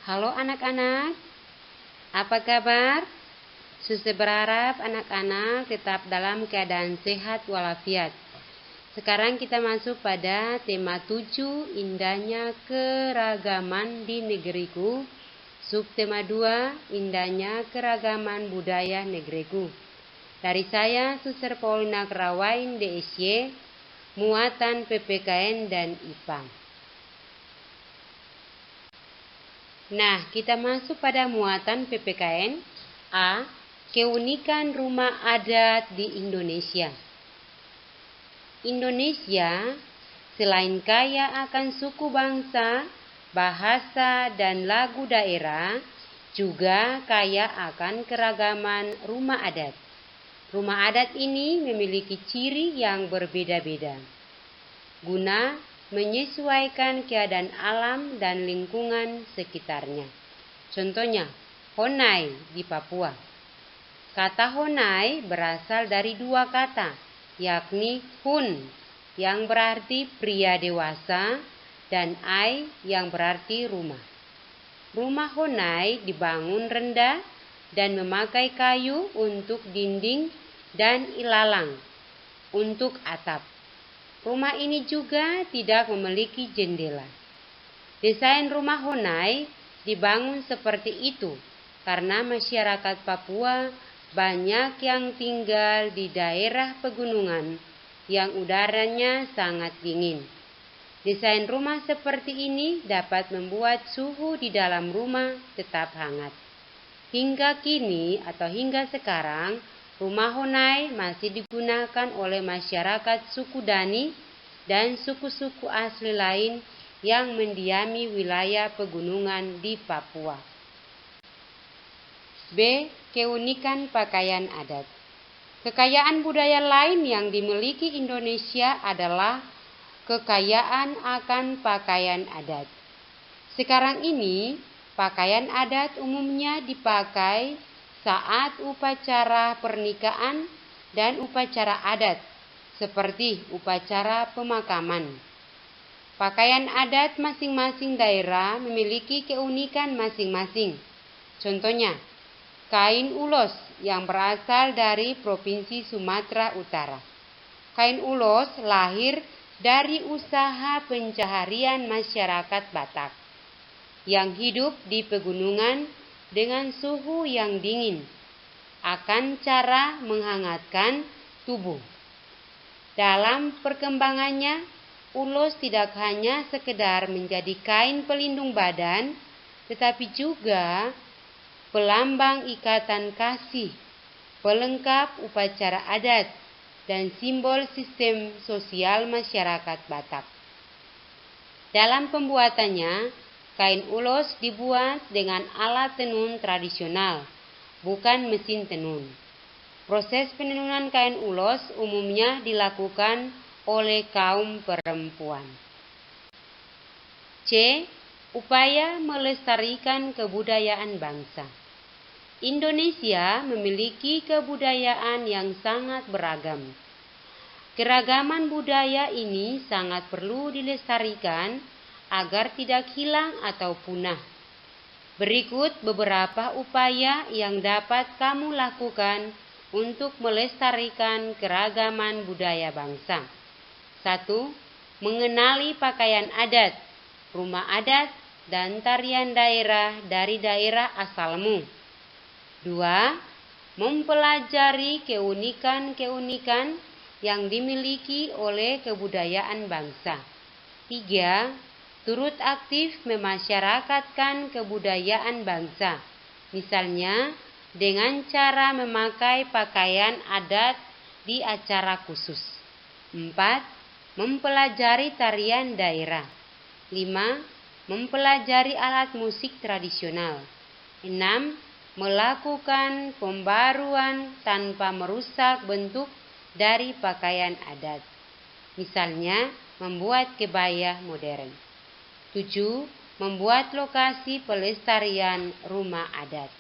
Halo anak-anak, apa kabar? Suster berharap anak-anak tetap dalam keadaan sehat walafiat. Sekarang kita masuk pada tema 7, indahnya keragaman di negeriku. Subtema 2, indahnya keragaman budaya negeriku. Dari saya, Suster Paulina Kerawain, DSY, muatan PPKN dan IPA. Nah, kita masuk pada muatan PPKN. A. Keunikan rumah adat di Indonesia. Indonesia selain kaya akan suku bangsa, bahasa, dan lagu daerah, juga kaya akan keragaman rumah adat. Rumah adat ini memiliki ciri yang berbeda-beda, guna menyesuaikan keadaan alam dan lingkungan sekitarnya. Contohnya, Honai di Papua. Kata Honai berasal dari dua kata, yakni Hun yang berarti pria dewasa dan Ai yang berarti rumah. Rumah Honai dibangun rendah dan memakai kayu untuk dinding dan ilalang untuk atap. Rumah ini juga tidak memiliki jendela. Desain rumah Honai dibangun seperti itu karena masyarakat Papua banyak yang tinggal di daerah pegunungan yang udaranya sangat dingin. Desain rumah seperti ini dapat membuat suhu di dalam rumah tetap hangat. Hingga kini atau hingga sekarang, rumah Honai masih digunakan oleh masyarakat suku Dani dan suku-suku asli lain yang mendiami wilayah pegunungan di Papua. B. Keunikan pakaian adat. Kekayaan budaya lain yang dimiliki Indonesia adalah kekayaan akan pakaian adat. Sekarang ini, pakaian adat umumnya dipakai saat upacara pernikahan dan upacara adat, seperti upacara pemakaman. Pakaian adat masing-masing daerah memiliki keunikan masing-masing. Contohnya, kain ulos yang berasal dari Provinsi Sumatera Utara. Kain ulos lahir dari usaha pencaharian masyarakat Batak yang hidup di pegunungan dengan suhu yang dingin, akan cara menghangatkan tubuh. Dalam perkembangannya, ulos tidak hanya sekedar menjadi kain pelindung badan, tetapi juga pelambang ikatan kasih, pelengkap upacara adat, dan simbol sistem sosial masyarakat Batak. Dalam pembuatannya, kain ulos dibuat dengan alat tenun tradisional, bukan mesin tenun. Proses penenunan kain ulos umumnya dilakukan oleh kaum perempuan. C. Upaya melestarikan kebudayaan bangsa. Indonesia memiliki kebudayaan yang sangat beragam. Keragaman budaya ini sangat perlu dilestarikan agar tidak hilang atau punah. Berikut beberapa upaya yang dapat kamu lakukan untuk melestarikan keragaman budaya bangsa. 1. Mengenali pakaian adat, rumah adat, dan tarian daerah dari daerah asalmu. 2. Mempelajari keunikan-keunikan yang dimiliki oleh kebudayaan bangsa. 3. Turut aktif memasyarakatkan kebudayaan bangsa, misalnya dengan cara memakai pakaian adat di acara khusus. 4. Mempelajari tarian daerah. 5. Mempelajari alat musik tradisional. 6. Melakukan pembaruan tanpa merusak bentuk dari pakaian adat, misalnya membuat kebaya modern. 7. Membuat lokasi pelestarian rumah adat.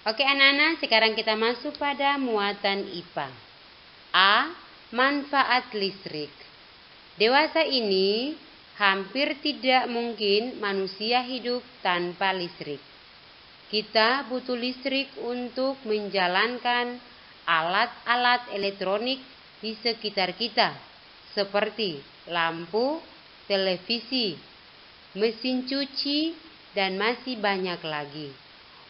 Oke anak-anak, sekarang kita masuk pada muatan IPA. A. Manfaat listrik. Dewasa ini hampir tidak mungkin manusia hidup tanpa listrik. Kita butuh listrik untuk menjalankan alat-alat elektronik di sekitar kita, seperti lampu, televisi, mesin cuci, dan masih banyak lagi.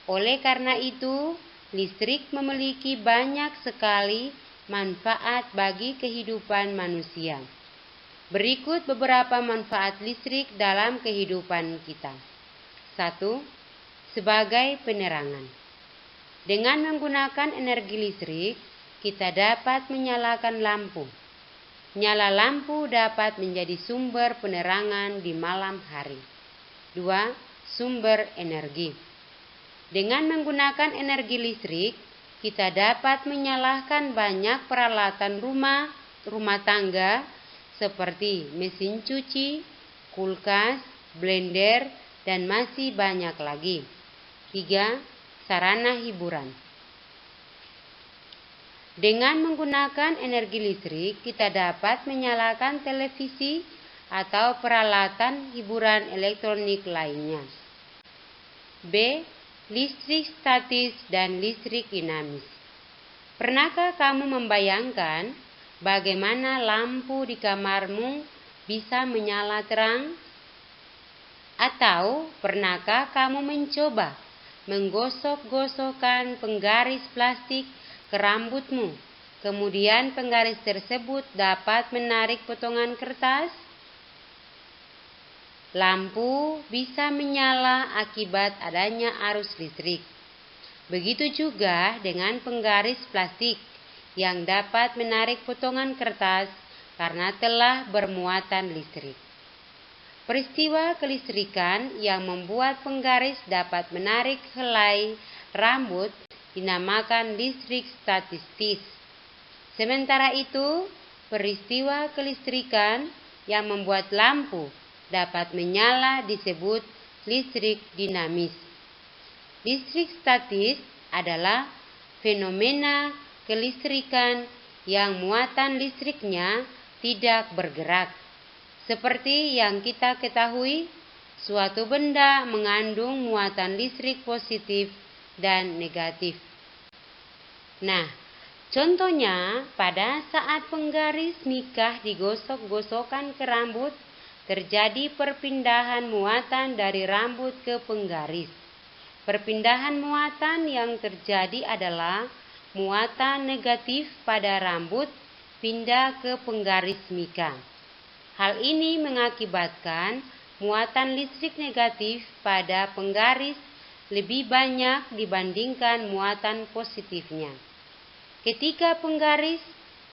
Oleh karena itu, listrik memiliki banyak sekali manfaat bagi kehidupan manusia. Berikut beberapa manfaat listrik dalam kehidupan kita. 1. Sebagai penerangan. Dengan menggunakan energi listrik, kita dapat menyalakan lampu. Nyala lampu dapat menjadi sumber penerangan di malam hari. 2. Sumber energi. Dengan menggunakan energi listrik, kita dapat menyalakan banyak peralatan rumah tangga seperti mesin cuci, kulkas, blender, dan masih banyak lagi. 3. Sarana hiburan. Dengan menggunakan energi listrik, kita dapat menyalakan televisi atau peralatan hiburan elektronik lainnya. B. Listrik statis dan listrik dinamis. Pernahkah kamu membayangkan bagaimana lampu di kamarmu bisa menyala terang? Atau pernahkah kamu mencoba menggosok-gosokkan penggaris plastik ke rambutmu, kemudian penggaris tersebut dapat menarik potongan kertas? Lampu bisa menyala akibat adanya arus listrik. Begitu juga dengan penggaris plastik yang dapat menarik potongan kertas karena telah bermuatan listrik. Peristiwa kelistrikan yang membuat penggaris dapat menarik helai rambut dinamakan listrik statis. Sementara itu, peristiwa kelistrikan yang membuat lampu dapat menyala disebut listrik dinamis. Listrik statis adalah fenomena kelistrikan yang muatan listriknya tidak bergerak. Seperti yang kita ketahui, suatu benda mengandung muatan listrik positif dan negatif. Nah, contohnya pada saat penggaris mikah digosok-gosokkan ke rambut, terjadi perpindahan muatan dari rambut ke penggaris. Perpindahan muatan yang terjadi adalah muatan negatif pada rambut pindah ke penggaris mikah. Hal ini mengakibatkan muatan listrik negatif pada penggaris lebih banyak dibandingkan muatan positifnya. Ketika penggaris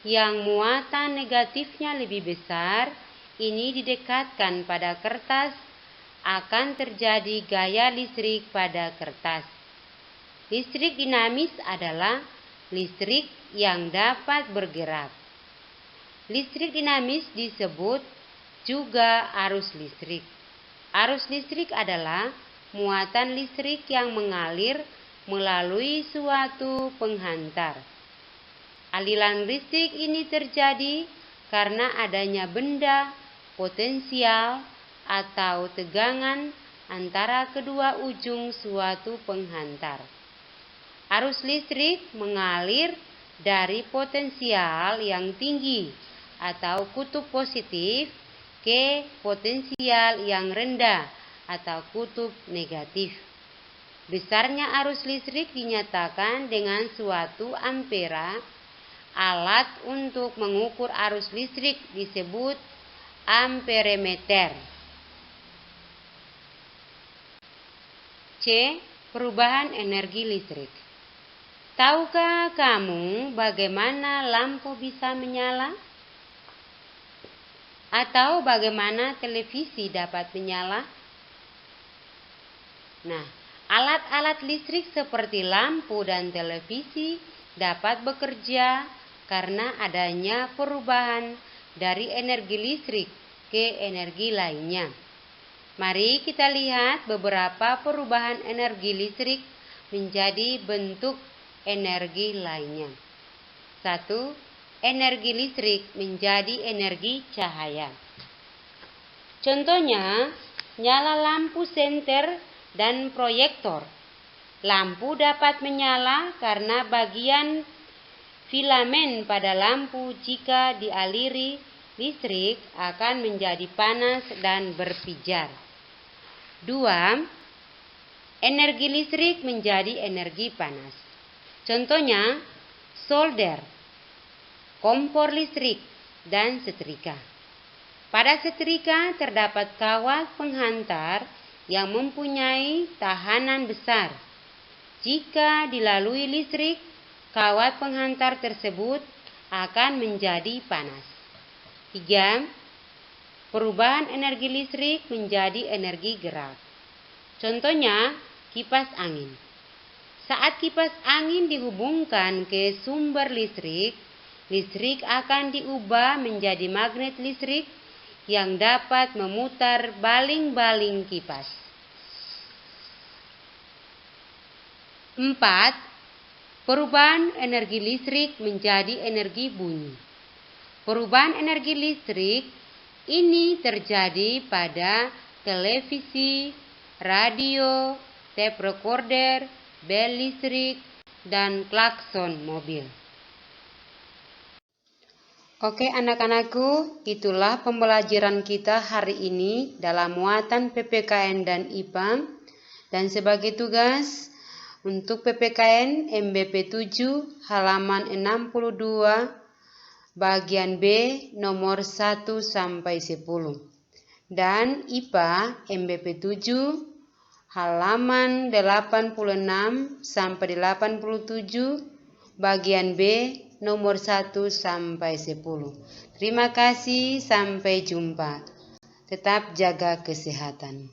yang muatan negatifnya lebih besar, ini didekatkan pada kertas, akan terjadi gaya listrik pada kertas. Listrik dinamis adalah listrik yang dapat bergerak. Listrik dinamis disebut juga arus listrik. Arus listrik adalah muatan listrik yang mengalir melalui suatu penghantar. Aliran listrik ini terjadi karena adanya benda, potensial, atau tegangan antara kedua ujung suatu penghantar. Arus listrik mengalir dari potensial yang tinggi atau kutub positif ke potensial yang rendah atau kutub negatif. Besarnya arus listrik dinyatakan dengan suatu ampera. Alat untuk mengukur arus listrik disebut amperemeter. C. Perubahan energi listrik. Tahukah kamu bagaimana lampu bisa menyala? Atau bagaimana televisi dapat menyala? Nah, alat-alat listrik seperti lampu dan televisi dapat bekerja karena adanya perubahan dari energi listrik ke energi lainnya. Mari kita lihat beberapa perubahan energi listrik menjadi bentuk energi lainnya. 1. Energi listrik menjadi energi cahaya. Contohnya, nyala lampu senter dan proyektor. Lampu dapat menyala karena bagian filamen pada lampu jika dialiri listrik akan menjadi panas dan berpijar. 2. Energi listrik menjadi energi panas. Contohnya, solder, kompor listrik, dan setrika. Pada setrika terdapat kawat penghantar yang mempunyai tahanan besar. Jika dilalui listrik, kawat penghantar tersebut akan menjadi panas. 3. Perubahan energi listrik menjadi energi gerak. Contohnya, kipas angin. Saat kipas angin dihubungkan ke sumber listrik, listrik akan diubah menjadi magnet listrik yang dapat memutar baling-baling kipas. 4. Perubahan energi listrik menjadi energi bunyi. Perubahan energi listrik ini terjadi pada televisi, radio, tape recorder, bel listrik, dan klakson mobil. Oke anak-anakku, itulah pembelajaran kita hari ini dalam muatan PPKN dan IPA. Dan sebagai tugas untuk PPKN MBP 7 halaman 62 bagian B nomor 1 sampai 10. Dan IPA MBP 7 halaman 86 sampai 87 bagian B nomor 1 sampai 10. Terima kasih, sampai jumpa. Tetap jaga kesehatan.